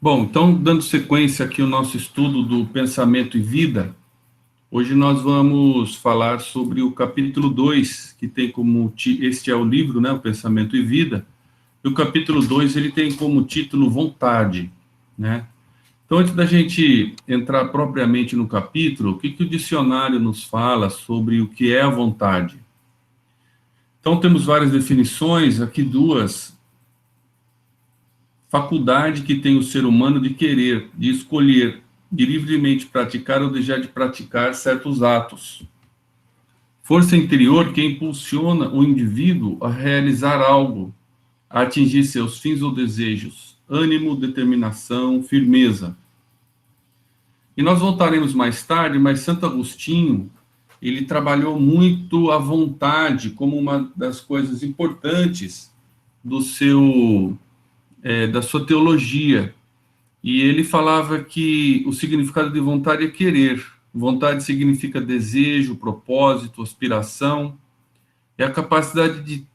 Bom, então, dando sequência aqui ao nosso estudo do pensamento e vida, hoje nós vamos falar sobre o capítulo 2, que tem como, este é o livro, né, o Pensamento e Vida, e o capítulo 2 ele tem como título vontade, né? Então, antes da gente entrar propriamente no capítulo, o que que o dicionário nos fala sobre o que é a vontade? Então, temos várias definições, aqui duas: faculdade que tem o ser humano de querer, de escolher, de livremente praticar ou deixar de praticar certos atos. Força interior que impulsiona o indivíduo a realizar algo, a atingir seus fins ou desejos. Ânimo, determinação, firmeza. E nós voltaremos mais tarde, mas Santo Agostinho, ele trabalhou muito a vontade como uma das coisas importantes do seu, da sua teologia. E ele falava que o significado de vontade é querer. Vontade significa desejo, propósito, aspiração. É a capacidade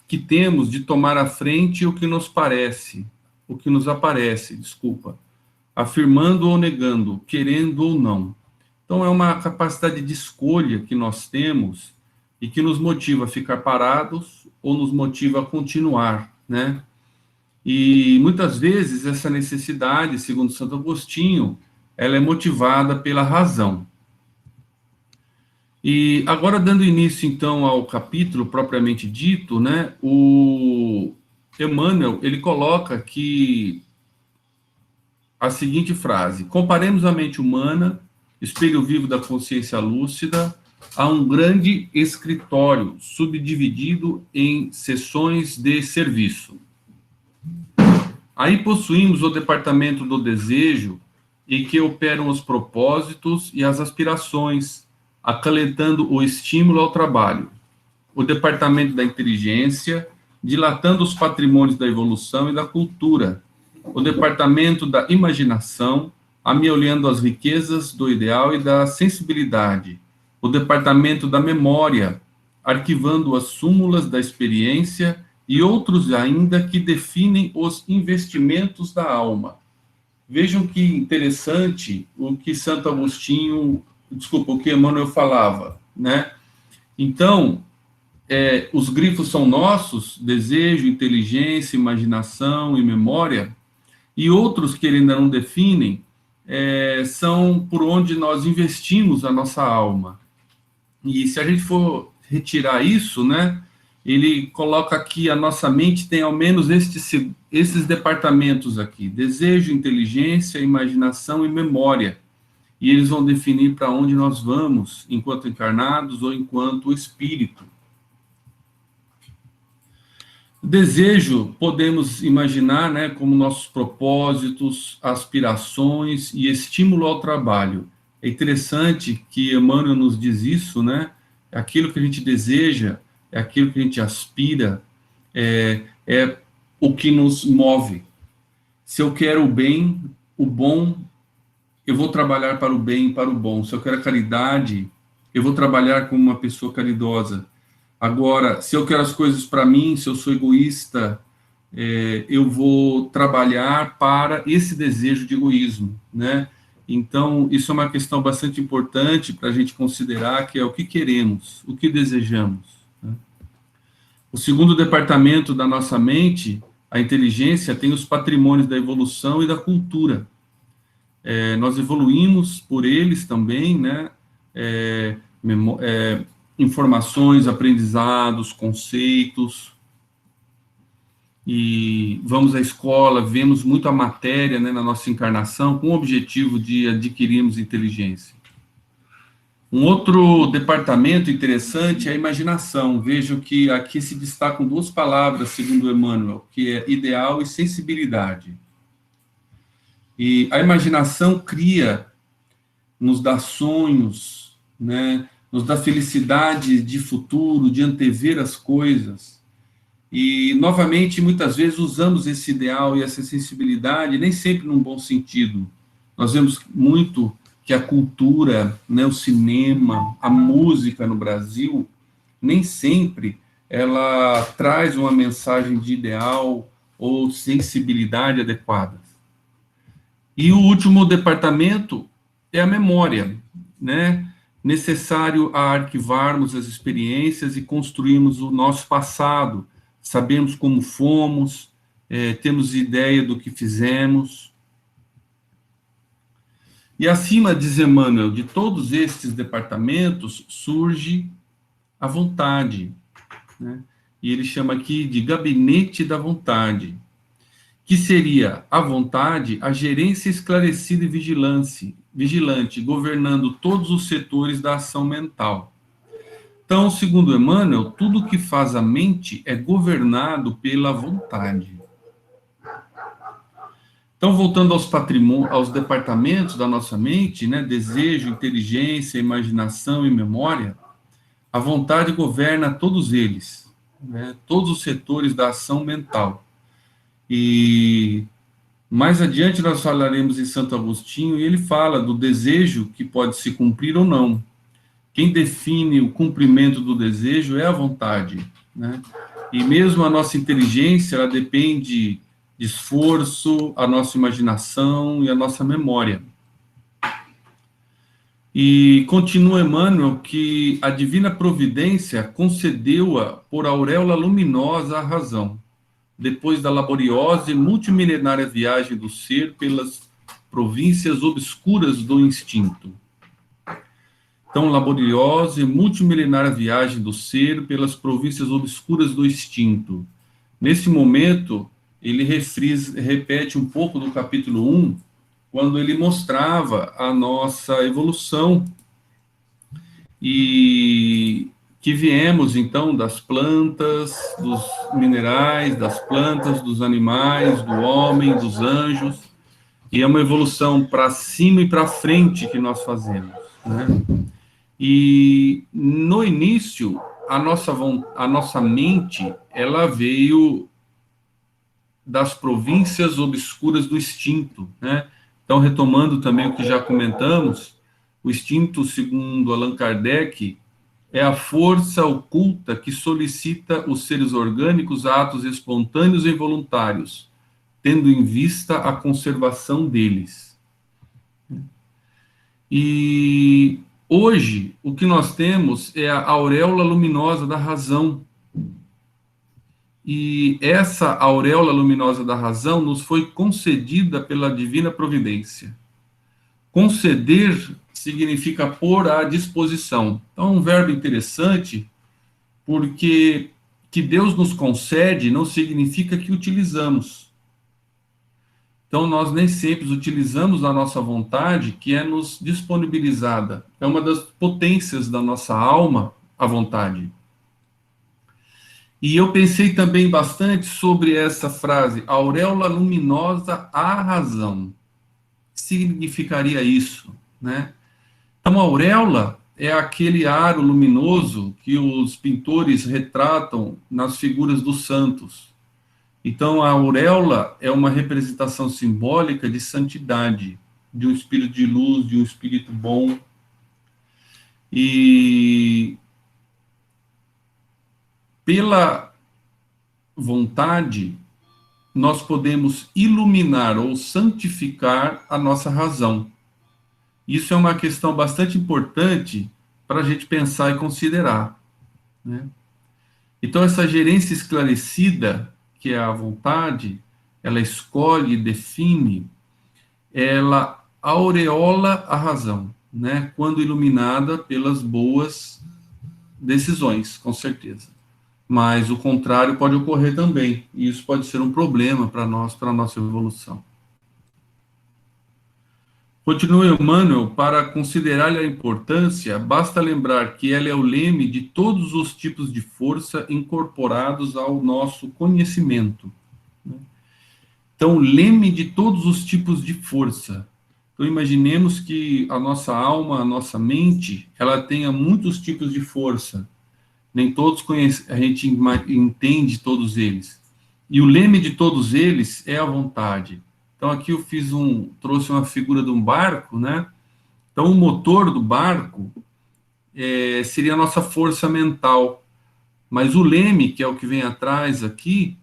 que temos de tomar à frente o que nos parece, o que nos aparece, desculpa, afirmando ou negando, querendo ou não. Então é uma capacidade de escolha que nós temos e que nos motiva a ficar parados ou nos motiva a continuar, né? E muitas vezes essa necessidade, segundo Santo Agostinho, ela é motivada pela razão. E agora, dando início então ao capítulo propriamente dito, né, o Emmanuel, ele coloca aqui a seguinte frase: comparemos a mente humana, espelho vivo da consciência lúcida, a um grande escritório subdividido em seções de serviço. Aí possuímos o departamento do desejo, em que operam os propósitos e as aspirações, acalentando o estímulo ao trabalho. O departamento da inteligência, dilatando os patrimônios da evolução e da cultura. O departamento da imaginação, amealhando as riquezas do ideal e da sensibilidade. O departamento da memória, arquivando as súmulas da experiência, e outros ainda que definem os investimentos da alma. Vejam que interessante o que Santo Agostinho, desculpa, o que Emmanuel falava, né? Então, os grifos são nossos: desejo, inteligência, imaginação e memória, e outros que ele ainda não definem são por onde nós investimos a nossa alma. E se a gente for retirar isso, né, ele coloca aqui: a nossa mente tem ao menos esses departamentos aqui: desejo, inteligência, imaginação e memória. E eles vão definir para onde nós vamos, enquanto encarnados ou enquanto espírito. Desejo, podemos imaginar, né, como nossos propósitos, aspirações e estímulo ao trabalho. É interessante que Emmanuel nos diz isso, né? Aquilo que a gente deseja, é aquilo que a gente aspira, é o que nos move. Se eu quero o bem, o bom, eu vou trabalhar para o bem e para o bom. Se eu quero a caridade, eu vou trabalhar como uma pessoa caridosa. Agora, se eu quero as coisas para mim, se eu sou egoísta, eu vou trabalhar para esse desejo de egoísmo, né? Então, isso é uma questão bastante importante para a gente considerar, que é o que queremos, o que desejamos, né? O segundo departamento da nossa mente, a inteligência, tem os patrimônios da evolução e da cultura. Nós evoluímos por eles também, né? Informações, aprendizados, conceitos, e vamos à escola, vemos muito a matéria, né, na nossa encarnação, com o objetivo de adquirirmos inteligência. Um outro departamento interessante é a imaginação. Vejo que aqui se destacam duas palavras, segundo Emmanuel, que é ideal e sensibilidade. E a imaginação cria, nos dá sonhos, né, nos dá felicidade de futuro, de antever as coisas. E, novamente, muitas vezes usamos esse ideal e essa sensibilidade, nem sempre num bom sentido. Nós vemos muito que a cultura, né, o cinema, a música no Brasil, nem sempre ela traz uma mensagem de ideal ou sensibilidade adequada. E o último departamento é a memória, né? Necessário a arquivarmos as experiências e construirmos o nosso passado, sabemos como fomos, temos ideia do que fizemos. E acima, diz Emmanuel, de todos estes departamentos surge a vontade, né? E ele chama aqui de gabinete da vontade, que seria a vontade, a gerência esclarecida e vigilante, governando todos os setores da ação mental. Então, segundo Emmanuel, tudo que faz a mente é governado pela vontade. Então, voltando aos departamentos da nossa mente, né, desejo, inteligência, imaginação e memória, a vontade governa todos eles, né, todos os setores da ação mental. E mais adiante nós falaremos em Santo Agostinho, e ele fala do desejo que pode se cumprir ou não. Quem define o cumprimento do desejo é a vontade, né? E mesmo a nossa inteligência, ela depende de esforço, a nossa imaginação e a nossa memória. E continua Emmanuel que a divina providência concedeu-a por auréola luminosa à razão, depois da laboriosa e multimilenária viagem do ser pelas províncias obscuras do instinto. Então, laboriosa e multimilenária viagem do ser pelas províncias obscuras do instinto. Nesse momento, ele repete um pouco do capítulo 1, quando ele mostrava a nossa evolução e que viemos, então, das plantas, dos minerais, das plantas, dos animais, do homem, dos anjos, e é uma evolução para cima e para frente que nós fazemos, né? E, no início, a nossa mente, ela veio das províncias obscuras do instinto, né? Então, retomando também o que já comentamos, o instinto, segundo Allan Kardec, é a força oculta que solicita os seres orgânicos a atos espontâneos e voluntários, tendo em vista a conservação deles. E hoje, o que nós temos é a auréola luminosa da razão. E essa auréola luminosa da razão nos foi concedida pela divina providência. Conceder significa pôr à disposição. Então, é um verbo interessante, porque que Deus nos concede não significa que utilizamos. Então, nós nem sempre utilizamos a nossa vontade, que é nos disponibilizada. É uma das potências da nossa alma, a vontade. E eu pensei também bastante sobre essa frase, auréola luminosa à razão. Significaria isso, né? Então, a auréola é aquele aro luminoso que os pintores retratam nas figuras dos santos. Então, a auréola é uma representação simbólica de santidade, de um espírito de luz, de um espírito bom. E pela vontade, nós podemos iluminar ou santificar a nossa razão. Isso é uma questão bastante importante para a gente pensar e considerar, né? Então, essa gerência esclarecida, que é a vontade, ela escolhe e define, ela aureola a razão, né? Quando iluminada pelas boas decisões, com certeza. Mas o contrário pode ocorrer também, e isso pode ser um problema para nós, para a nossa evolução. Continua Emmanuel, para considerar-lhe a importância, basta lembrar que ela é o leme de todos os tipos de força incorporados ao nosso conhecimento. Então, leme de todos os tipos de força. Então, imaginemos que a nossa alma, a nossa mente, ela tenha muitos tipos de força. Nem todos a gente entende todos eles. E o leme de todos eles é a vontade. Então, aqui eu trouxe uma figura de um barco, né? Então, o motor do barco seria a nossa força mental. Mas o leme, que é o que vem atrás aqui,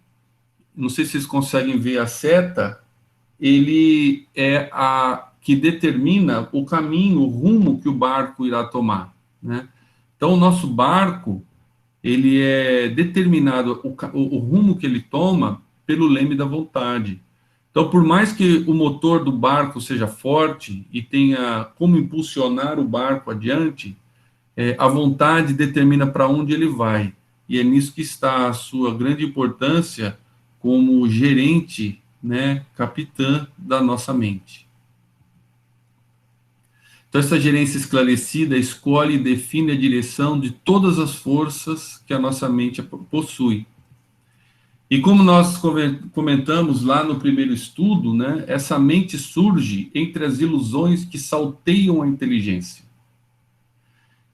não sei se vocês conseguem ver a seta, ele é a que determina o caminho, o rumo que o barco irá tomar, né? Então, o nosso barco, ele é determinado, o rumo que ele toma, pelo leme da vontade. Então, por mais que o motor do barco seja forte e tenha como impulsionar o barco adiante, a vontade determina para onde ele vai. E é nisso que está a sua grande importância como gerente, né, capitã da nossa mente. Então, essa gerência esclarecida escolhe e define a direção de todas as forças que a nossa mente possui. E como nós comentamos lá no primeiro estudo, né, essa mente surge entre as ilusões que salteiam a inteligência.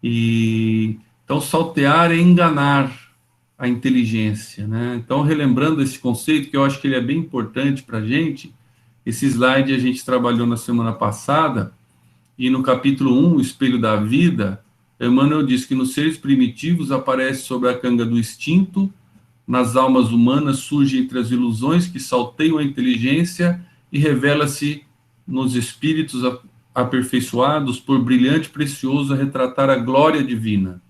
E então saltear é enganar a inteligência, né? Então, relembrando esse conceito, que eu acho que ele é bem importante para a gente, esse slide a gente trabalhou na semana passada, e no capítulo 1, o espelho da vida, Emmanuel diz que nos seres primitivos aparece sobre a canga do instinto, nas almas humanas surge entre as ilusões que salteiam a inteligência e revela-se nos espíritos aperfeiçoados por brilhante e precioso a retratar a glória divina.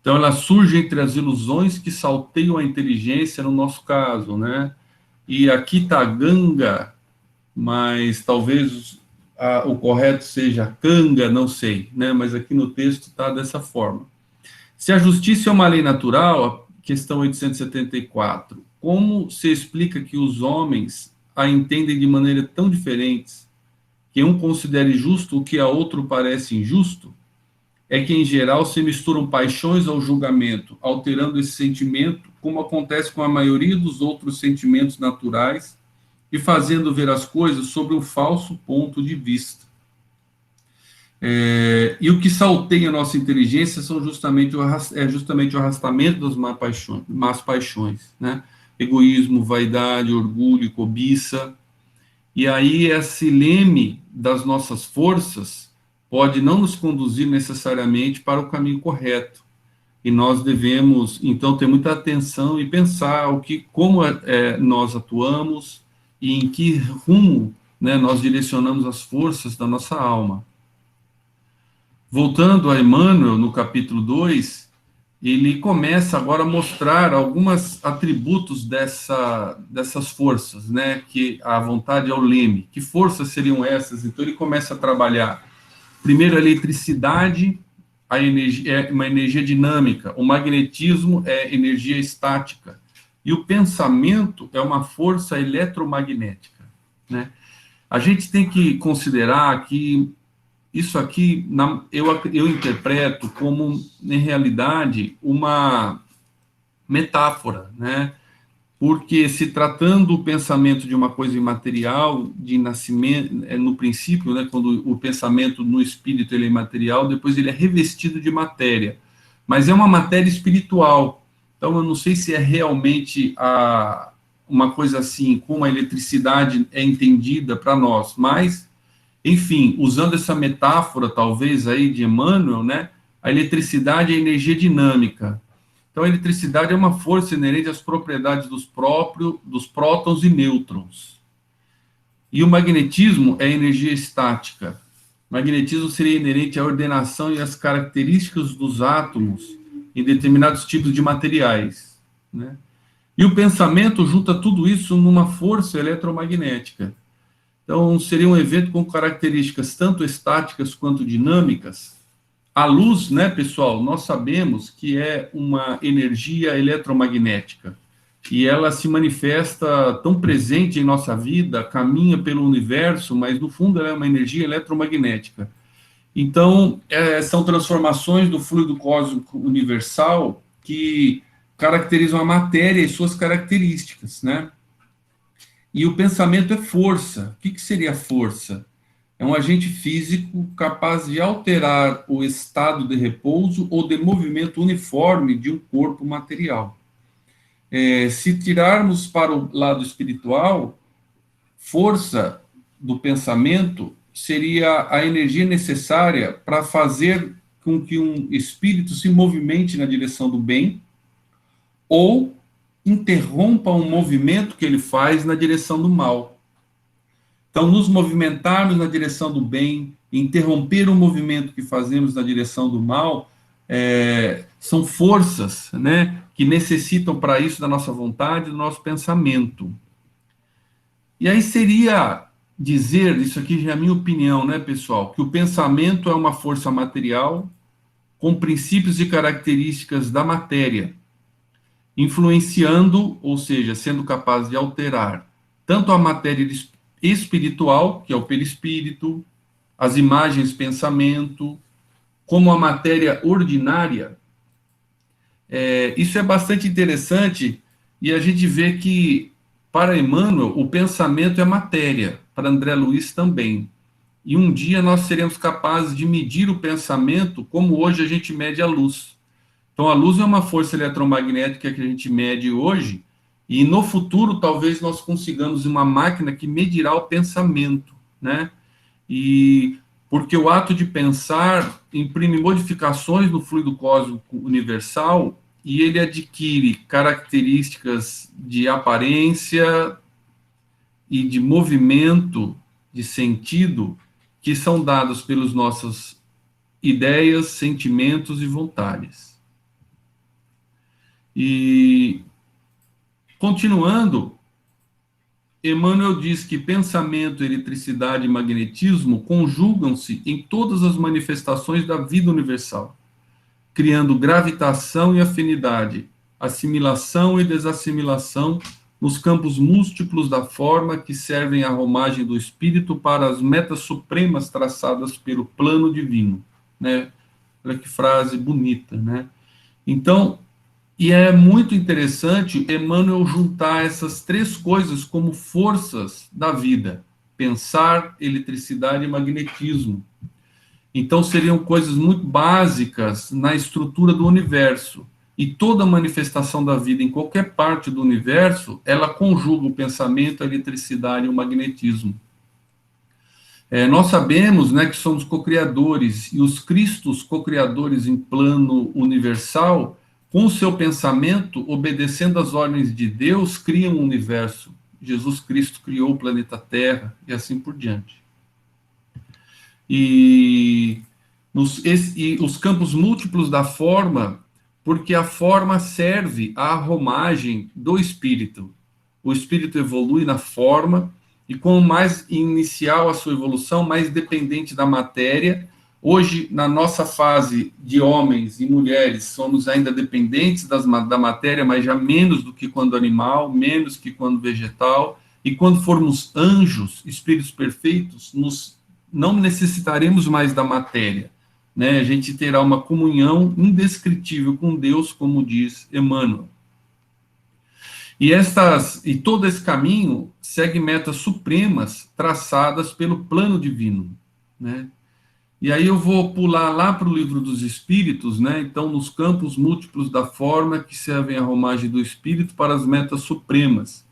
Então, ela surge entre as ilusões que salteiam a inteligência, no nosso caso, né? E aqui está Ganga, mas talvez o correto seja Kanga, não sei, né? Mas aqui no texto está dessa forma. Se a justiça é uma lei natural, questão 874, como se explica que os homens a entendem de maneira tão diferentes, que um considere justo o que a outro parece injusto? É que, em geral, se misturam paixões ao julgamento, alterando esse sentimento, como acontece com a maioria dos outros sentimentos naturais, e fazendo ver as coisas sobre um falso ponto de vista. E o que salteia a nossa inteligência são justamente o arrastamento das más paixões, né? Egoísmo, vaidade, orgulho, cobiça. E aí esse leme das nossas forças pode não nos conduzir necessariamente para o caminho correto. E nós devemos, então, ter muita atenção e pensar como nós atuamos e em que rumo, né, nós direcionamos as forças da nossa alma. Voltando a Emmanuel, no capítulo 2, ele começa agora a mostrar alguns atributos dessas forças, né, que a vontade é o leme. Que forças seriam essas? Então ele começa a trabalhar, primeiro, a eletricidade, a energia, é uma energia dinâmica, o magnetismo é energia estática, e o pensamento é uma força eletromagnética, né? A gente tem que considerar que isso aqui, eu interpreto como, em realidade, uma metáfora, né? Porque, se tratando o pensamento de uma coisa imaterial, de nascimento, no princípio, né, quando o pensamento no espírito ele é imaterial, depois ele é revestido de matéria. Mas é uma matéria espiritual. Então, eu não sei se é realmente uma coisa assim, como a eletricidade é entendida para nós, mas, enfim, usando essa metáfora, talvez, aí de Emmanuel, né, a eletricidade é energia dinâmica. Então, a eletricidade é uma força inerente às propriedades dos prótons e nêutrons. E o magnetismo é energia estática. O magnetismo seria inerente à ordenação e às características dos átomos em determinados tipos de materiais, né? E o pensamento junta tudo isso numa força eletromagnética. Então, seria um evento com características tanto estáticas quanto dinâmicas. A luz, né, pessoal, nós sabemos que é uma energia eletromagnética, e ela se manifesta tão presente em nossa vida, caminha pelo universo, mas no fundo ela é uma energia eletromagnética. Então, são transformações do fluido cósmico universal que caracterizam a matéria e suas características, né? E o pensamento é força. O que seria força? É um agente físico capaz de alterar o estado de repouso ou de movimento uniforme de um corpo material. Se tirarmos para o lado espiritual, força do pensamento seria a energia necessária para fazer com que um espírito se movimente na direção do bem ou interrompa um movimento que ele faz na direção do mal. Então, nos movimentarmos na direção do bem, interromper o movimento que fazemos na direção do mal, são forças, né, que necessitam para isso da nossa vontade, do nosso pensamento. E aí seria dizer, isso aqui já é a minha opinião, né, pessoal, que o pensamento é uma força material com princípios e características da matéria, influenciando, ou seja, sendo capaz de alterar tanto a matéria espiritual, que é o perispírito, as imagens pensamento, como a matéria ordinária. Isso é bastante interessante e a gente vê que, para Emmanuel, o pensamento é matéria, para André Luiz também. E um dia nós seremos capazes de medir o pensamento como hoje a gente mede a luz. Então, a luz é uma força eletromagnética que a gente mede hoje, e no futuro talvez nós consigamos uma máquina que medirá o pensamento, né? E porque o ato de pensar imprime modificações no fluido cósmico universal e ele adquire características de aparência e de movimento, de sentido, que são dados pelas nossas ideias, sentimentos e vontades. E, continuando, Emmanuel diz que pensamento, eletricidade e magnetismo conjugam-se em todas as manifestações da vida universal, criando gravitação e afinidade, assimilação e desassimilação nos campos múltiplos da forma que servem à romagem do espírito para as metas supremas traçadas pelo plano divino, né? Olha que frase bonita, né? Então, e é muito interessante Emmanuel juntar essas três coisas como forças da vida: pensar, eletricidade e magnetismo. Então, seriam coisas muito básicas na estrutura do universo. E toda manifestação da vida em qualquer parte do universo, ela conjuga o pensamento, a eletricidade e o magnetismo. Nós sabemos, né, que somos co-criadores, e os Cristos co-criadores em plano universal, com o seu pensamento, obedecendo às ordens de Deus, criam um universo. Jesus Cristo criou o planeta Terra, e assim por diante. E os campos múltiplos da forma, porque a forma serve à romagem do espírito. O espírito evolui na forma, e quanto mais inicial a sua evolução, mais dependente da matéria. Hoje, na nossa fase de homens e mulheres, somos ainda dependentes da matéria, mas já menos do que quando animal, menos que quando vegetal. E quando formos anjos, espíritos perfeitos, não necessitaremos mais da matéria, né? A gente terá uma comunhão indescritível com Deus, como diz Emmanuel. E todo esse caminho segue metas supremas traçadas pelo plano divino, né? E aí eu vou pular lá para o Livro dos Espíritos, né? Então, nos campos múltiplos da forma que servem à romagem do espírito para as metas supremas.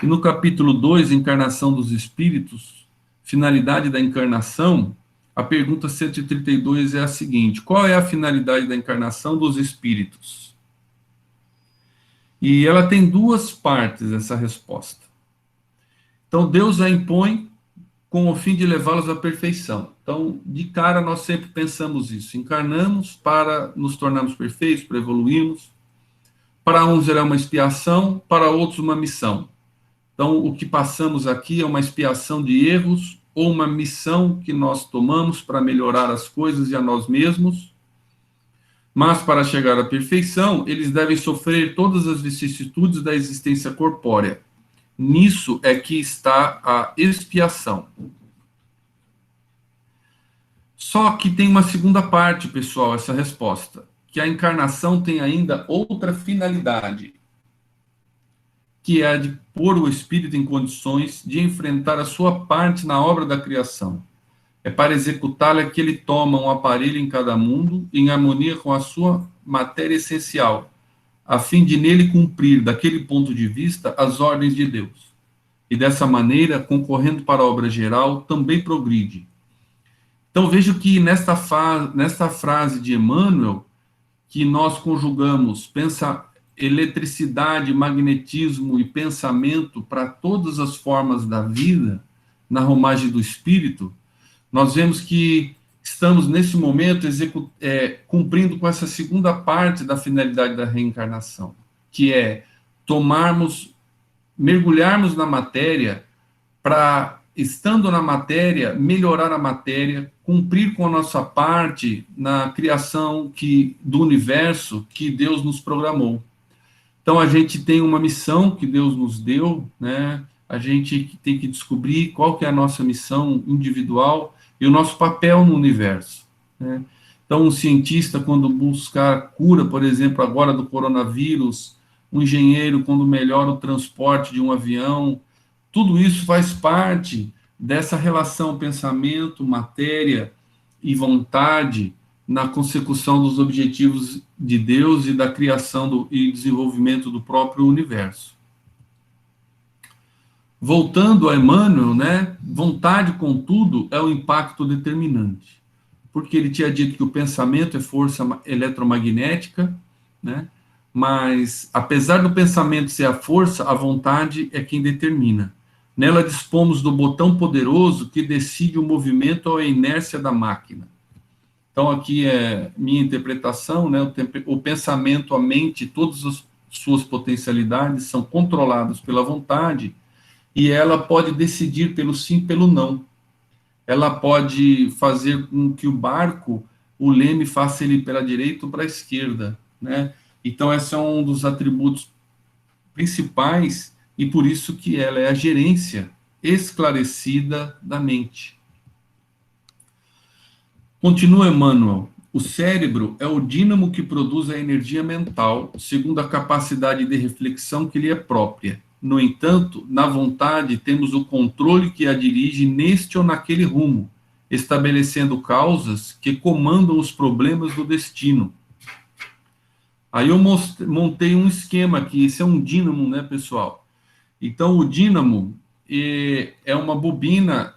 E no capítulo 2, Encarnação dos Espíritos, finalidade da encarnação, a pergunta 132 é a seguinte: qual é a finalidade da encarnação dos espíritos? E ela tem duas partes, essa resposta. Então, Deus a impõe com o fim de levá-los à perfeição. Então, de cara, nós sempre pensamos isso. Encarnamos para nos tornarmos perfeitos, para evoluirmos. Para uns é uma expiação, para outros uma missão. Então, o que passamos aqui é uma expiação de erros ou uma missão que nós tomamos para melhorar as coisas e a nós mesmos. Mas, para chegar à perfeição, eles devem sofrer todas as vicissitudes da existência corpórea. Nisso é que está a expiação. Só que tem uma segunda parte, pessoal, essa resposta, que a encarnação tem ainda outra finalidade, que é a de pôr o espírito em condições de enfrentar a sua parte na obra da criação. É para executá-la que ele toma um aparelho em cada mundo, em harmonia com a sua matéria essencial, a fim de nele cumprir, daquele ponto de vista, as ordens de Deus. E dessa maneira, concorrendo para a obra geral, também progride. Então, vejo que nesta frase de Emmanuel, que nós conjugamos eletricidade, magnetismo e pensamento para todas as formas da vida, na romagem do Espírito, nós vemos que estamos, nesse momento, cumprindo com essa segunda parte da finalidade da reencarnação, que é mergulharmos na matéria para, estando na matéria, melhorar a matéria, cumprir com a nossa parte na criação do universo que Deus nos programou. Então, a gente tem uma missão que Deus nos deu, né? A gente tem que descobrir qual que é a nossa missão individual e o nosso papel no universo, né? Então, um cientista, quando buscar a cura, por exemplo, agora do coronavírus, um engenheiro, quando melhora o transporte de um avião, tudo isso faz parte dessa relação pensamento, matéria e vontade na consecução dos objetivos de Deus e da criação e desenvolvimento do próprio universo. Voltando a Emmanuel, né, vontade, contudo, é o impacto determinante, porque ele tinha dito que o pensamento é força eletromagnética, né, mas, apesar do pensamento ser a força, a vontade é quem determina. Nela dispomos do botão poderoso que decide o movimento ou a inércia da máquina. Então, aqui é minha interpretação, né, o pensamento, a mente, todas as suas potencialidades são controladas pela vontade, e ela pode decidir pelo sim e pelo não. Ela pode fazer com que o barco, o leme, faça ele para a direita ou para a esquerda, né? Então, esse é um dos atributos principais, e por isso que ela é a gerência esclarecida da mente. Continua Emmanuel. O cérebro é o dínamo que produz a energia mental, segundo a capacidade de reflexão que lhe é própria. No entanto, na vontade, temos o controle que a dirige neste ou naquele rumo, estabelecendo causas que comandam os problemas do destino. Aí eu montei um esquema aqui, esse é um dínamo, né, pessoal? Então, o dínamo é uma bobina,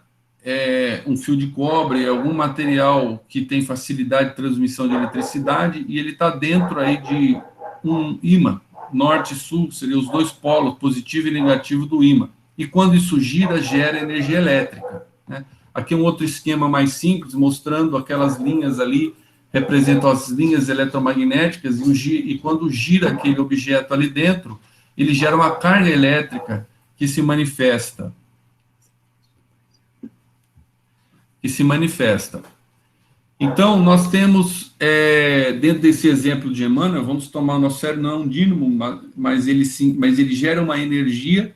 um fio de cobre, algum material que tem facilidade de transmissão de eletricidade, e ele está dentro aí de um ímã. Norte e sul, seriam os dois polos, positivo e negativo do ímã. E quando isso gira, gera energia elétrica, né? Aqui um outro esquema mais simples, mostrando aquelas linhas ali, representam as linhas eletromagnéticas, e quando gira aquele objeto ali dentro, ele gera uma carga elétrica que se manifesta. Então, nós temos, dentro desse exemplo de Emmanuel, vamos tomar o nosso cérebro, não é um dínamo, mas ele gera uma energia,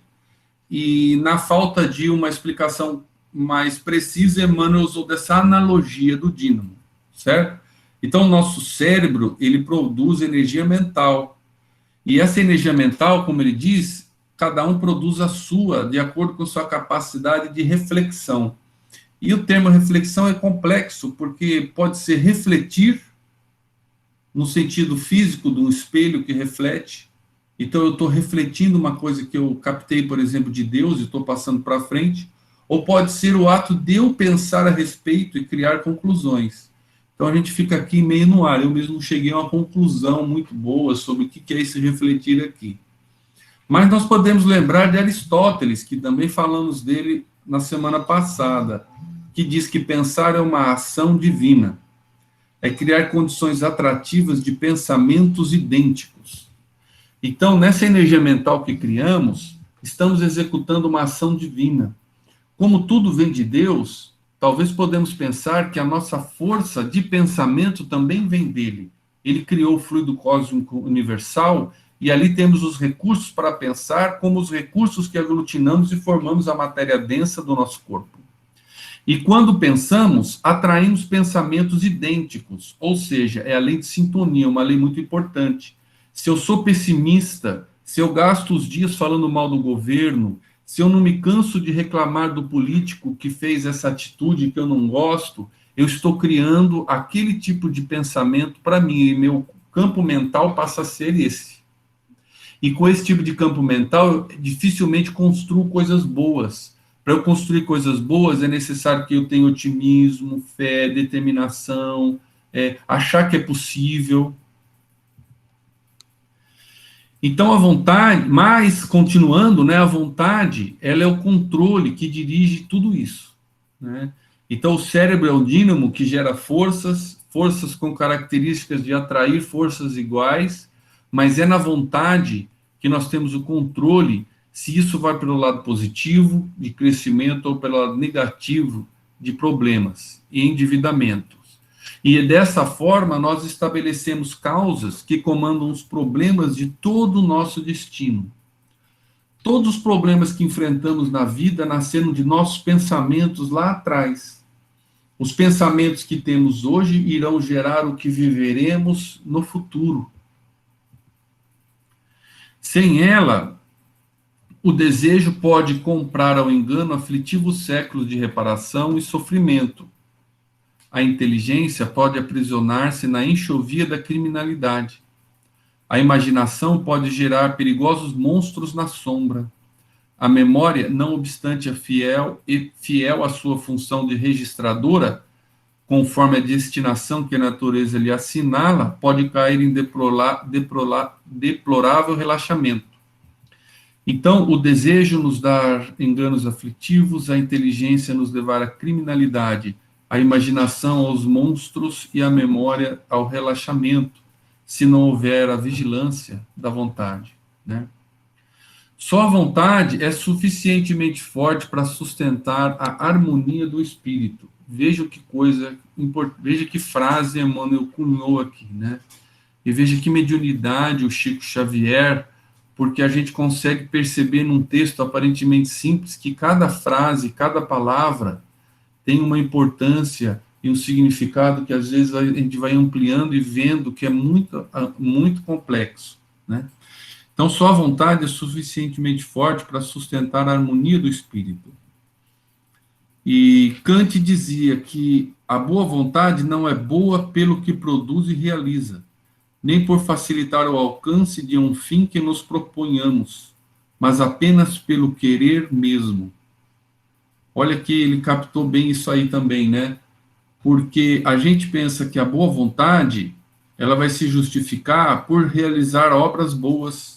e na falta de uma explicação mais precisa, Emmanuel usou dessa analogia do dínamo, certo? Então, o nosso cérebro, ele produz energia mental, e essa energia mental, como ele diz, cada um produz a sua, de acordo com sua capacidade de reflexão. E o termo reflexão é complexo, porque pode ser refletir, no sentido físico de um espelho que reflete. Então, eu estou refletindo uma coisa que eu captei, por exemplo, de Deus, e estou passando para frente. Ou pode ser o ato de eu pensar a respeito e criar conclusões. Então, a gente fica aqui meio no ar. Eu mesmo cheguei a uma conclusão muito boa sobre o que é esse refletir aqui. Mas nós podemos lembrar de Aristóteles, que também falamos dele na semana passada, que diz que pensar é uma ação divina, é criar condições atrativas de pensamentos idênticos. Então, nessa energia mental que criamos, estamos executando uma ação divina. Como tudo vem de Deus, talvez podemos pensar que a nossa força de pensamento também vem dele. Ele criou o fluido cósmico universal, e ali temos os recursos para pensar, como os recursos que aglutinamos e formamos a matéria densa do nosso corpo. E quando pensamos, atraímos pensamentos idênticos, ou seja, é a lei de sintonia, uma lei muito importante. Se eu sou pessimista, se eu gasto os dias falando mal do governo, se eu não me canso de reclamar do político que fez essa atitude que eu não gosto, eu estou criando aquele tipo de pensamento para mim, e meu campo mental passa a ser esse. E com esse tipo de campo mental, eu dificilmente construo coisas boas. Para eu construir coisas boas, é necessário que eu tenha otimismo, fé, determinação, achar que é possível. Então, a vontade, mas continuando, né, a vontade, ela é o controle que dirige tudo isso, né? Então, o cérebro é o dínamo que gera forças, forças com características de atrair forças iguais, mas é na vontade que nós temos o controle se isso vai pelo lado positivo, de crescimento, ou pelo lado negativo, de problemas e endividamento. E dessa forma, nós estabelecemos causas que comandam os problemas de todo o nosso destino. Todos os problemas que enfrentamos na vida nasceram de nossos pensamentos lá atrás. Os pensamentos que temos hoje irão gerar o que viveremos no futuro. Sem ela, o desejo pode comprar ao engano aflitivos séculos de reparação e sofrimento. A inteligência pode aprisionar-se na enxovia da criminalidade. A imaginação pode gerar perigosos monstros na sombra. A memória, não obstante fiel à sua função de registradora, conforme a destinação que a natureza lhe assinala, pode cair em deplorável relaxamento. Então, o desejo nos dá enganos aflitivos, a inteligência nos levar à criminalidade, a imaginação aos monstros e a memória ao relaxamento, se não houver a vigilância da vontade, né? Só a vontade é suficientemente forte para sustentar a harmonia do espírito. Veja que coisa, veja que frase Emmanuel cunhou aqui, né? E veja que mediunidade o Chico Xavier, porque a gente consegue perceber num texto aparentemente simples que cada frase, cada palavra tem uma importância e um significado que às vezes a gente vai ampliando e vendo que é muito, muito complexo, né? Então, só a vontade é suficientemente forte para sustentar a harmonia do espírito. E Kant dizia que a boa vontade não é boa pelo que produz e realiza, nem por facilitar o alcance de um fim que nos proponhamos, mas apenas pelo querer mesmo. Olha que ele captou bem isso aí também, né? Porque a gente pensa que a boa vontade, ela vai se justificar por realizar obras boas,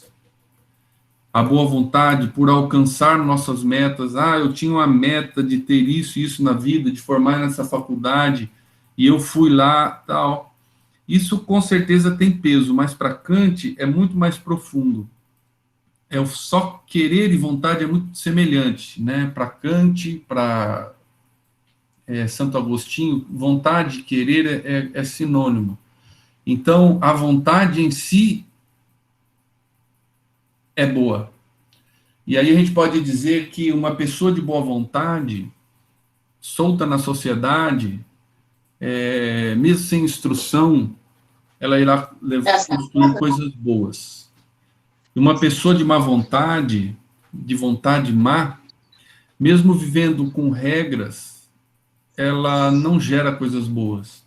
a boa vontade, por alcançar nossas metas. Ah, eu tinha uma meta de ter isso e isso na vida, de formar nessa faculdade, e eu fui lá, tal. Isso com certeza tem peso, mas para Kant é muito mais profundo. É só querer e vontade é muito semelhante, né? Para Kant, para Santo Agostinho, vontade e querer é sinônimo. Então, a vontade em si é boa. E aí a gente pode dizer que uma pessoa de boa vontade, solta na sociedade, mesmo sem instrução, ela irá construir coisas boas. E uma pessoa de má vontade, de vontade má, mesmo vivendo com regras, ela não gera coisas boas.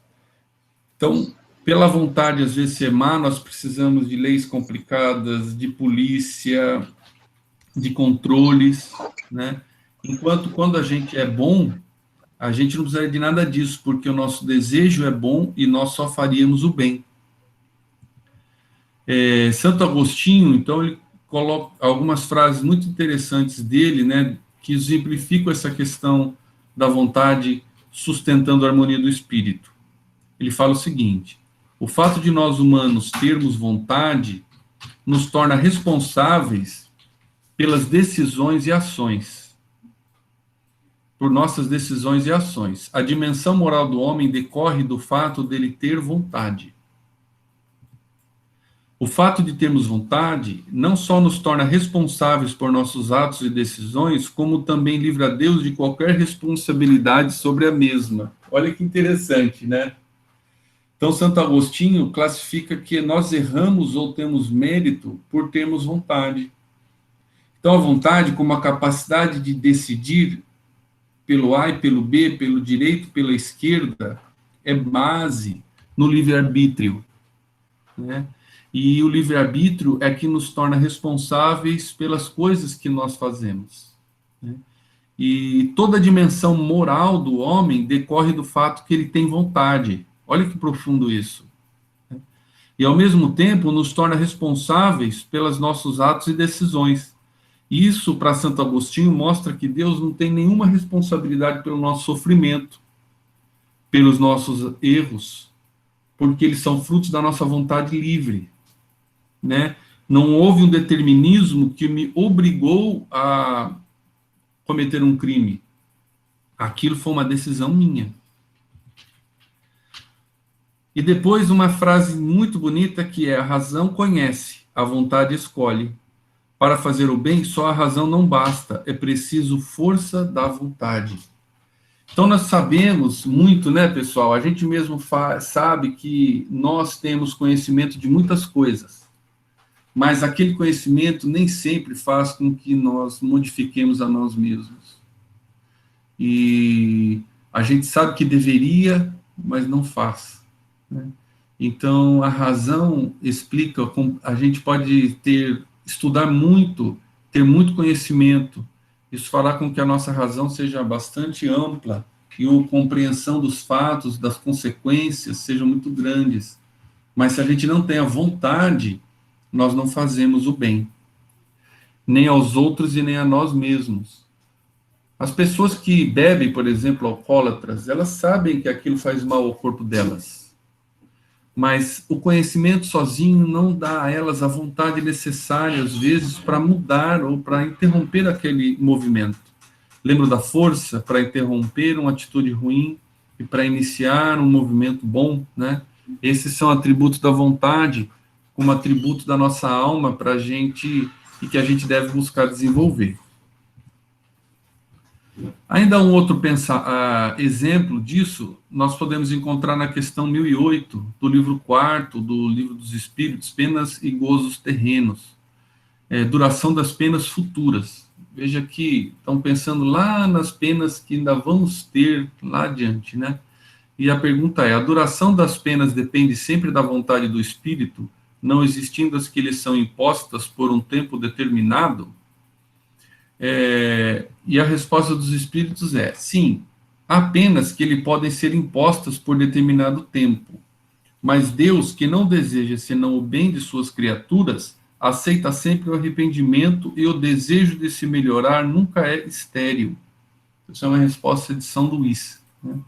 Então, pela vontade, às vezes, ser má, nós precisamos de leis complicadas, de polícia, de controles, né? Enquanto quando a gente é bom, a gente não precisa de nada disso, porque o nosso desejo é bom e nós só faríamos o bem. Santo Agostinho, então, ele coloca algumas frases muito interessantes dele, né, que exemplificam essa questão da vontade sustentando a harmonia do espírito. Ele fala o seguinte: o fato de nós humanos termos vontade nos torna responsáveis pelas decisões e ações, por nossas decisões e ações. A dimensão moral do homem decorre do fato dele ter vontade. O fato de termos vontade não só nos torna responsáveis por nossos atos e decisões, como também livra Deus de qualquer responsabilidade sobre a mesma. Olha que interessante, né? Então, Santo Agostinho classifica que nós erramos ou temos mérito por termos vontade. Então, a vontade, como a capacidade de decidir pelo A e pelo B, pelo direito, pela esquerda, é base no livre-arbítrio, né? E o livre-arbítrio é que nos torna responsáveis pelas coisas que nós fazemos, né? E toda a dimensão moral do homem decorre do fato que ele tem vontade. Olha que profundo isso, né? e, ao mesmo tempo, nos torna responsáveis pelos nossos atos e decisões. Isso, para Santo Agostinho, mostra que Deus não tem nenhuma responsabilidade pelo nosso sofrimento, pelos nossos erros, porque eles são frutos da nossa vontade livre, né? Não houve um determinismo que me obrigou a cometer um crime. Aquilo foi uma decisão minha. E depois uma frase muito bonita que é: a razão conhece, a vontade escolhe. Para fazer o bem, só a razão não basta, é preciso força da vontade. Então nós sabemos muito, né, pessoal? A gente mesmo sabe que nós temos conhecimento de muitas coisas, mas aquele conhecimento nem sempre faz com que nós modifiquemos a nós mesmos. E a gente sabe que deveria, mas não faz, né? Então, a razão explica, a gente pode estudar muito, ter muito conhecimento, isso fará com que a nossa razão seja bastante ampla e a compreensão dos fatos, das consequências, sejam muito grandes. Mas se a gente não tem a vontade, nós não fazemos o bem, nem aos outros e nem a nós mesmos. As pessoas que bebem, por exemplo, alcoólatras, elas sabem que aquilo faz mal ao corpo delas, mas o conhecimento sozinho não dá a elas a vontade necessária, às vezes, para mudar ou para interromper aquele movimento. Lembro da força para interromper uma atitude ruim e para iniciar um movimento bom, né? Esses são atributos da vontade, como atributo da nossa alma para a gente e que a gente deve buscar desenvolver. Ainda um outro exemplo disso, nós podemos encontrar na questão 1008, do livro 4º, do Livro dos Espíritos, Penas e Gozos Terrenos, duração das penas futuras. Veja que estão pensando lá nas penas que ainda vamos ter lá adiante, né? E a pergunta é: a duração das penas depende sempre da vontade do espírito, não existindo as que lhes são impostas por um tempo determinado? E a resposta dos espíritos é: sim, há penas que lhe podem ser impostas por determinado tempo, mas Deus, que não deseja senão o bem de suas criaturas, aceita sempre o arrependimento, e o desejo de se melhorar nunca é estéril. Isso é uma resposta de São Luís, né?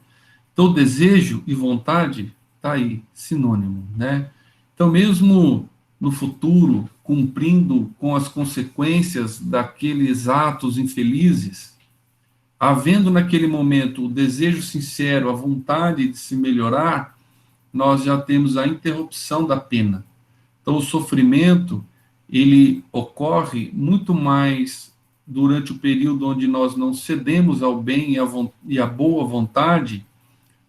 Então, desejo e vontade está aí, sinônimo, né? Então, mesmo no futuro, cumprindo com as consequências daqueles atos infelizes, havendo naquele momento o desejo sincero, a vontade de se melhorar, nós já temos a interrupção da pena. Então, o sofrimento, ele ocorre muito mais durante o período onde nós não cedemos ao bem e à boa vontade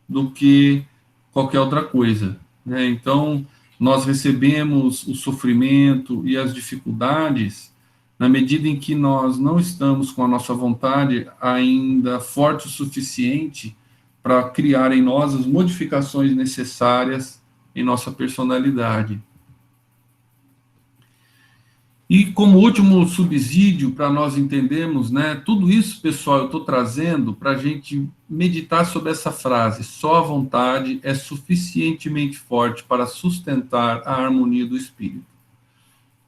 do que qualquer outra coisa, né? Então, nós recebemos o sofrimento e as dificuldades na medida em que nós não estamos com a nossa vontade ainda forte o suficiente para criar em nós as modificações necessárias em nossa personalidade. E como último subsídio para nós entendermos, né, tudo isso, pessoal, eu estou trazendo para a gente meditar sobre essa frase: só a vontade é suficientemente forte para sustentar a harmonia do espírito.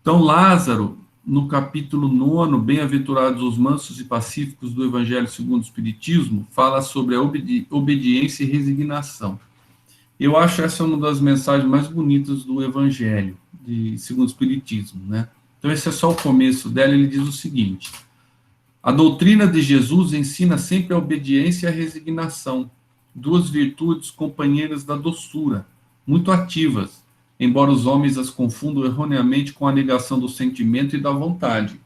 Então, Lázaro, no capítulo 9, Bem-aventurados os mansos e pacíficos do Evangelho segundo o Espiritismo, fala sobre a obediência e resignação. Eu acho essa uma das mensagens mais bonitas do Evangelho segundo o Espiritismo, né? Então, esse é só o começo dela. Ele diz o seguinte: a doutrina de Jesus ensina sempre a obediência e a resignação, duas virtudes companheiras da doçura, muito ativas, embora os homens as confundam erroneamente com a negação do sentimento e da vontade.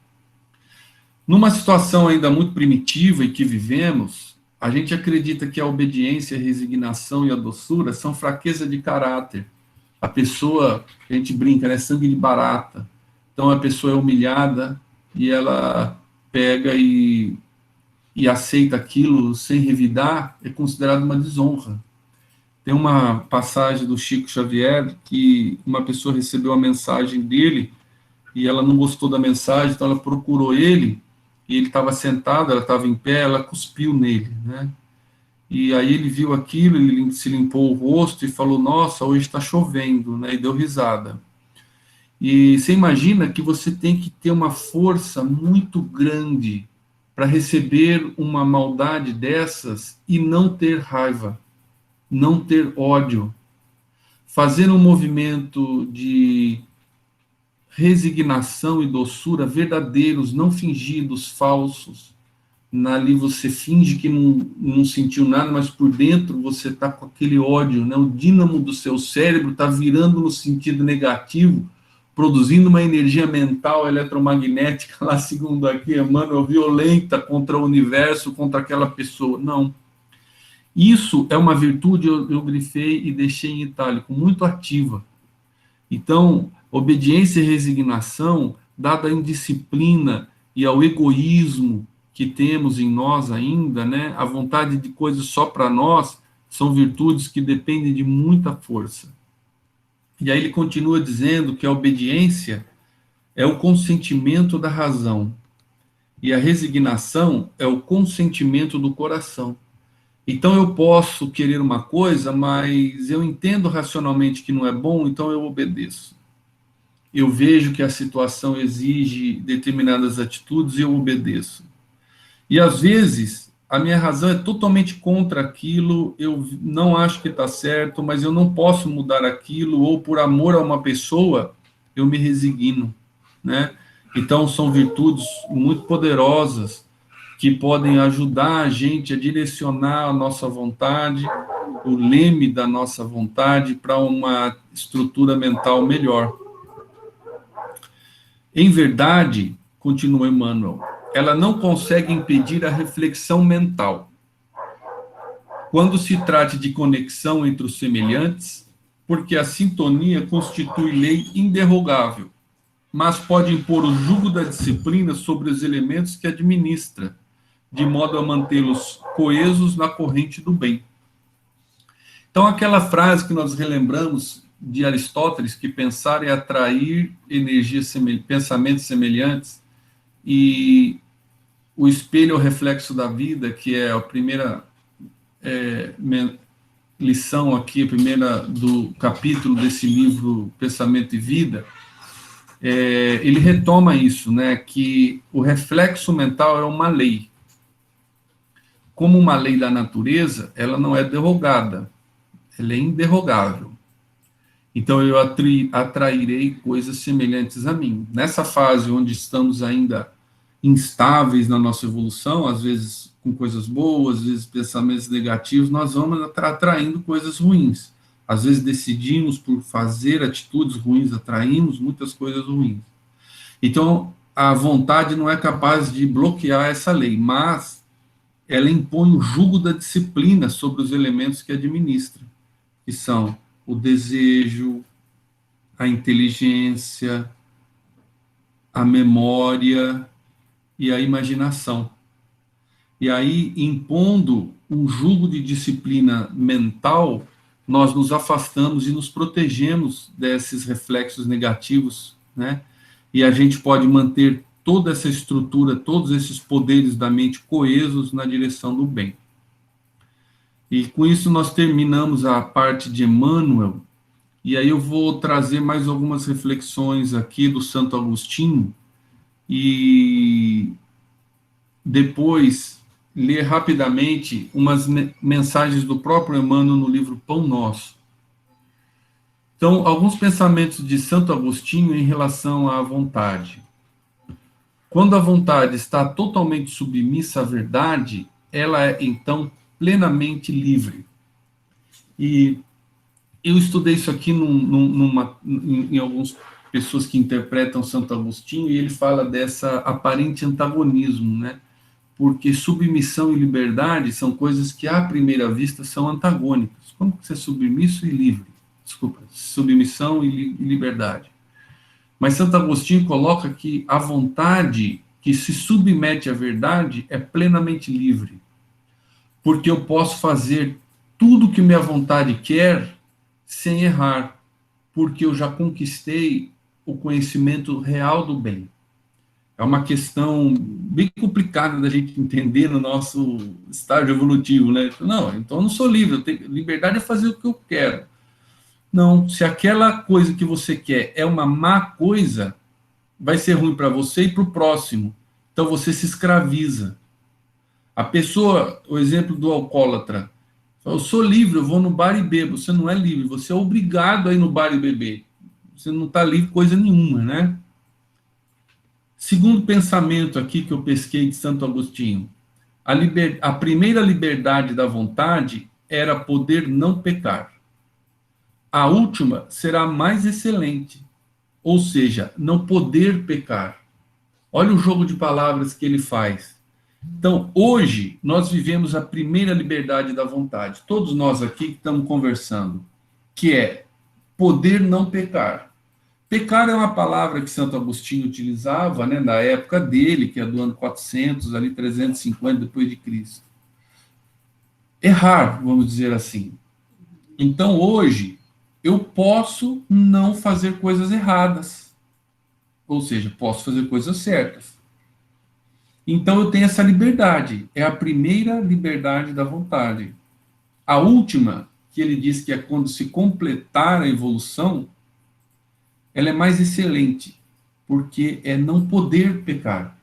Numa situação ainda muito primitiva em que vivemos, a gente acredita que a obediência, a resignação e a doçura são fraqueza de caráter. A pessoa, a gente brinca, né, sangue de barata. Então, a pessoa é humilhada e ela pega e aceita aquilo sem revidar, é considerado uma desonra. Tem uma passagem do Chico Xavier que uma pessoa recebeu a mensagem dele e ela não gostou da mensagem, então ela procurou ele, e ele estava sentado, ela estava em pé, ela cuspiu nele, né? E aí ele viu aquilo, ele se limpou o rosto e falou, nossa, hoje está chovendo, né? E deu risada. E você imagina que você tem que ter uma força muito grande para receber uma maldade dessas e não ter raiva, não ter ódio. Fazer um movimento de resignação e doçura verdadeiros, não fingidos, falsos. Ali você finge que não sentiu nada, mas por dentro você está com aquele ódio, né? O dínamo do seu cérebro está virando no sentido negativo, produzindo uma energia mental eletromagnética, lá segundo aqui, Emmanuel, violenta contra o universo, contra aquela pessoa. Não. Isso é uma virtude, eu grifei e deixei em itálico, muito ativa. Então, obediência e resignação, dada a indisciplina e ao egoísmo que temos em nós ainda, né, a vontade de coisas só para nós, são virtudes que dependem de muita força. E aí ele continua dizendo que a obediência é o consentimento da razão e a resignação é o consentimento do coração. Então eu posso querer uma coisa, mas eu entendo racionalmente que não é bom, então eu obedeço. Eu vejo que a situação exige determinadas atitudes e eu obedeço. E às vezes a minha razão é totalmente contra aquilo, eu não acho que está certo, mas eu não posso mudar aquilo, ou por amor a uma pessoa, eu me resigno, né? Então são virtudes muito poderosas que podem ajudar a gente a direcionar a nossa vontade, o leme da nossa vontade para uma estrutura mental melhor. Em verdade, continua Emmanuel, ela não consegue impedir a reflexão mental. Quando se trata de conexão entre os semelhantes, porque a sintonia constitui lei inderrogável, mas pode impor o jugo da disciplina sobre os elementos que administra, de modo a mantê-los coesos na corrente do bem. Então, aquela frase que nós relembramos de Aristóteles, que pensar é atrair energias pensamentos semelhantes, e o espelho é o reflexo da vida, que é a primeira lição aqui, a primeira do capítulo desse livro Pensamento e Vida, ele retoma isso, né, que o reflexo mental é uma lei. Como uma lei da natureza, ela não é derrogada, ela é inderrogável. Então eu atrairei coisas semelhantes a mim. Nessa fase onde estamos ainda instáveis na nossa evolução, às vezes com coisas boas, às vezes pensamentos negativos, nós vamos atraindo coisas ruins. Às vezes decidimos por fazer atitudes ruins, atraímos muitas coisas ruins. Então, a vontade não é capaz de bloquear essa lei, mas ela impõe o jugo da disciplina sobre os elementos que administra, que são o desejo, a inteligência, a memória e a imaginação. E aí, impondo um jugo de disciplina mental, nós nos afastamos e nos protegemos desses reflexos negativos, né? E a gente pode manter toda essa estrutura, todos esses poderes da mente coesos na direção do bem. E com isso nós terminamos a parte de Emmanuel, e aí eu vou trazer mais algumas reflexões aqui do Santo Agostinho, e depois ler rapidamente umas mensagens do próprio Emmanuel no livro Pão Nosso. Então, alguns pensamentos de Santo Agostinho em relação à vontade. Quando a vontade está totalmente submissa à verdade, ela é, então, plenamente livre. E eu estudei isso aqui em algumas pessoas que interpretam Santo Agostinho, e ele fala dessa aparente antagonismo, né? Porque submissão e liberdade são coisas que, à primeira vista, são antagônicas. Como que você é submisso e livre? Desculpa, submissão e liberdade. Mas Santo Agostinho coloca que a vontade que se submete à verdade é plenamente livre. Porque eu posso fazer tudo que minha vontade quer sem errar, porque eu já conquistei o conhecimento real do bem. é uma questão bem complicada da gente entender no nosso estágio evolutivo, né? Não, então eu não sou livre, eu tenho liberdade de fazer o que eu quero. Não, se aquela coisa que você quer é uma má coisa, vai ser ruim para você e para o próximo. Então você se escraviza. A pessoa, o exemplo do alcoólatra, eu sou livre, eu vou no bar e bebo. Você não é livre, você é obrigado a ir no bar e beber. Você não está livre coisa nenhuma, né? Segundo pensamento aqui que eu pesquei de Santo Agostinho, a primeira liberdade da vontade era poder não pecar. A última será mais excelente, ou seja, não poder pecar. Olha o jogo de palavras que ele faz. Então, hoje, nós vivemos a primeira liberdade da vontade. Todos nós aqui que estamos conversando, que é poder não pecar. Pecar é uma palavra que Santo Agostinho utilizava, né, na época dele, que é do ano 400, ali 350 depois de Cristo. Errar, vamos dizer assim. Então, hoje, eu posso não fazer coisas erradas. Ou seja, posso fazer coisas certas. Então, eu tenho essa liberdade. É a primeira liberdade da vontade. A última, que ele diz que é quando se completar a evolução, ela é mais excelente, porque é não poder pecar.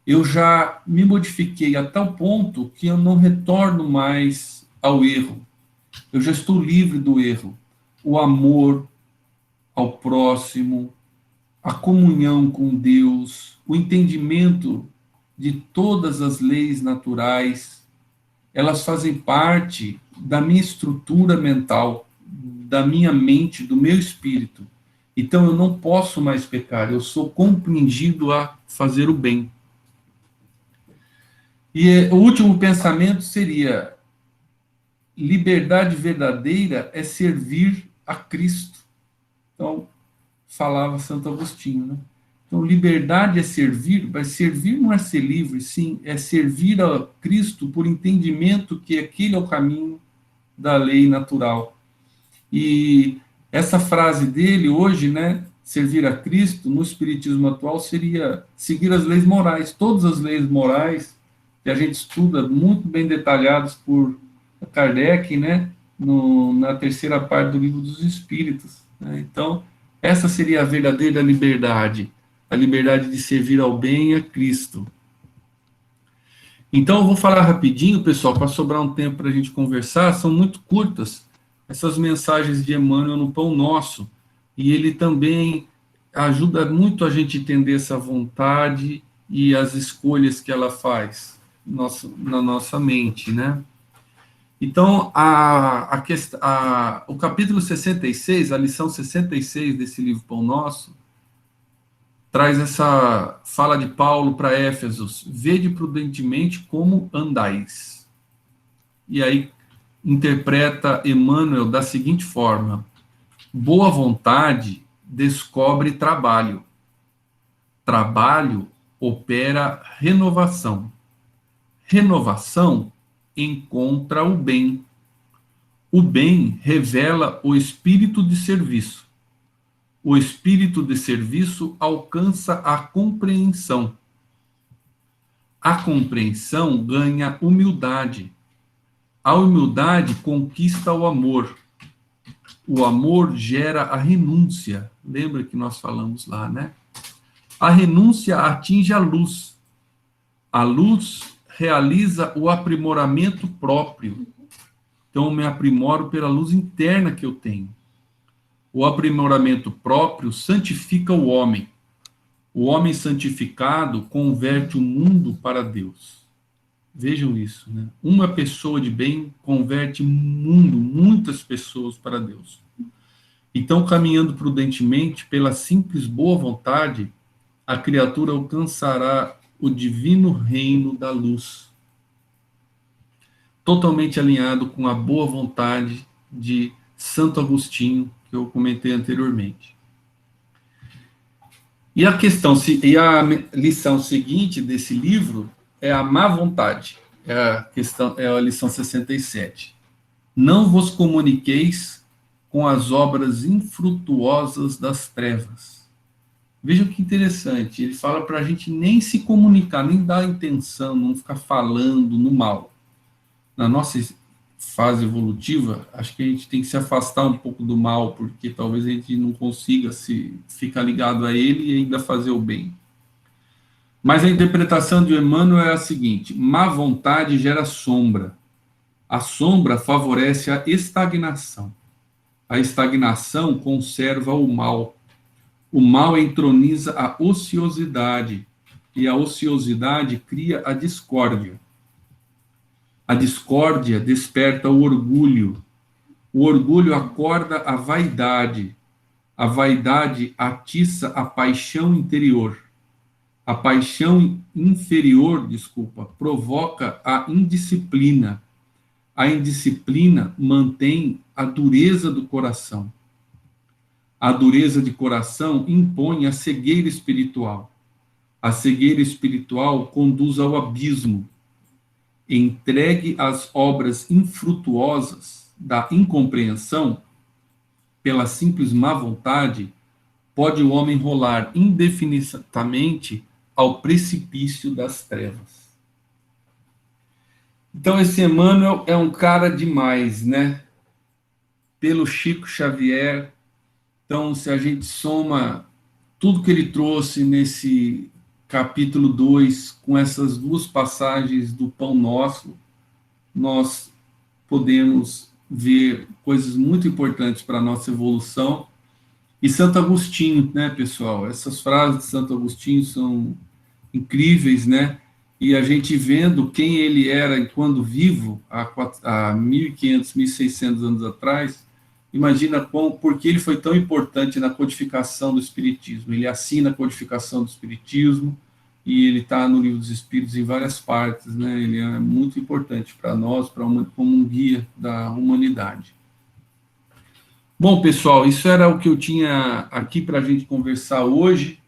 Eu já me modifiquei a tal ponto que eu não retorno mais ao erro. Eu já estou livre do erro. O amor ao próximo, a comunhão com Deus, o entendimento de todas as leis naturais, elas fazem parte da minha estrutura mental, da minha mente, do meu espírito. Então eu não posso mais pecar, eu sou compreendido a fazer o bem. E o último pensamento seria: liberdade verdadeira é servir a Cristo. Então, falava Santo Agostinho, né? Então, liberdade é servir, mas servir não é ser livre, sim, é servir a Cristo por entendimento que aquele é o caminho da lei natural. E essa frase dele hoje, né, servir a Cristo, no espiritismo atual, seria seguir as leis morais, todas as leis morais que a gente estuda muito bem detalhadas por Kardec, né, na terceira parte do Livro dos Espíritos, né? Então, essa seria a verdadeira liberdade, a liberdade de servir ao bem e a Cristo. Então, eu vou falar rapidinho, pessoal, para sobrar um tempo para a gente conversar. São muito curtas essas mensagens de Emmanuel no Pão Nosso, e ele também ajuda muito a gente a entender essa vontade e as escolhas que ela faz na nossa mente, né? Então, o capítulo 66, a lição 66 desse livro Pão Nosso, traz essa fala de Paulo para Éfesos: vede prudentemente como andais. E aí interpreta Emmanuel da seguinte forma: boa vontade descobre trabalho. Trabalho opera renovação. Renovação encontra o bem. O bem revela o espírito de serviço. O espírito de serviço alcança a compreensão. A compreensão ganha humildade. A humildade conquista o amor. O amor gera a renúncia. Lembra que nós falamos lá, né? A renúncia atinge a luz. A luz realiza o aprimoramento próprio. Então, eu me aprimoro pela luz interna que eu tenho. O aprimoramento próprio santifica o homem. O homem santificado converte o mundo para Deus. Vejam isso, né? Uma pessoa de bem converte muitas pessoas para Deus. Então, caminhando prudentemente, pela simples boa vontade, a criatura alcançará o divino reino da luz, totalmente alinhado com a boa vontade de Santo Agostinho, que eu comentei anteriormente. E a lição seguinte desse livro é a má vontade. É a lição 67. Não vos comuniqueis com as obras infrutuosas das trevas. Veja que interessante, ele fala para a gente nem se comunicar, nem dar intenção, não ficar falando no mal. Na nossa fase evolutiva, acho que a gente tem que se afastar um pouco do mal, porque talvez a gente não consiga se ficar ligado a ele e ainda fazer o bem. Mas a interpretação de Emmanuel é a seguinte: má vontade gera sombra. A sombra favorece a estagnação. A estagnação conserva o mal. O mal entroniza a ociosidade. E a ociosidade cria a discórdia. A discórdia desperta o orgulho. O orgulho acorda a vaidade. A vaidade atiça a paixão interior. A paixão inferior, provoca a indisciplina. A indisciplina mantém a dureza do coração. A dureza de coração impõe a cegueira espiritual. A cegueira espiritual conduz ao abismo. Entregue às obras infrutuosas da incompreensão, pela simples má vontade, pode o homem rolar indefinidamente ao precipício das trevas. Então, esse Emmanuel é um cara demais, né? Pelo Chico Xavier. Então, se a gente soma tudo que ele trouxe nesse capítulo 2, com essas duas passagens do Pão Nosso, nós podemos ver coisas muito importantes para a nossa evolução. E Santo Agostinho, né, pessoal? Essas frases de Santo Agostinho são incríveis, né? E a gente vendo quem ele era quando vivo, há 1500, 1600 anos atrás, imagina por que ele foi tão importante na codificação do Espiritismo. Ele assina a codificação do Espiritismo e ele está no Livro dos Espíritos em várias partes, né? Ele é muito importante para nós, como um guia da humanidade. Bom, pessoal, isso era o que eu tinha aqui para a gente conversar hoje.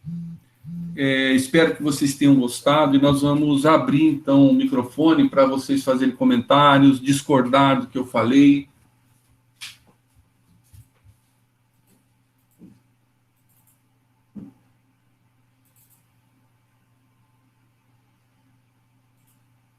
Espero que vocês tenham gostado e nós vamos abrir, então, o microfone para vocês fazerem comentários, discordar do que eu falei.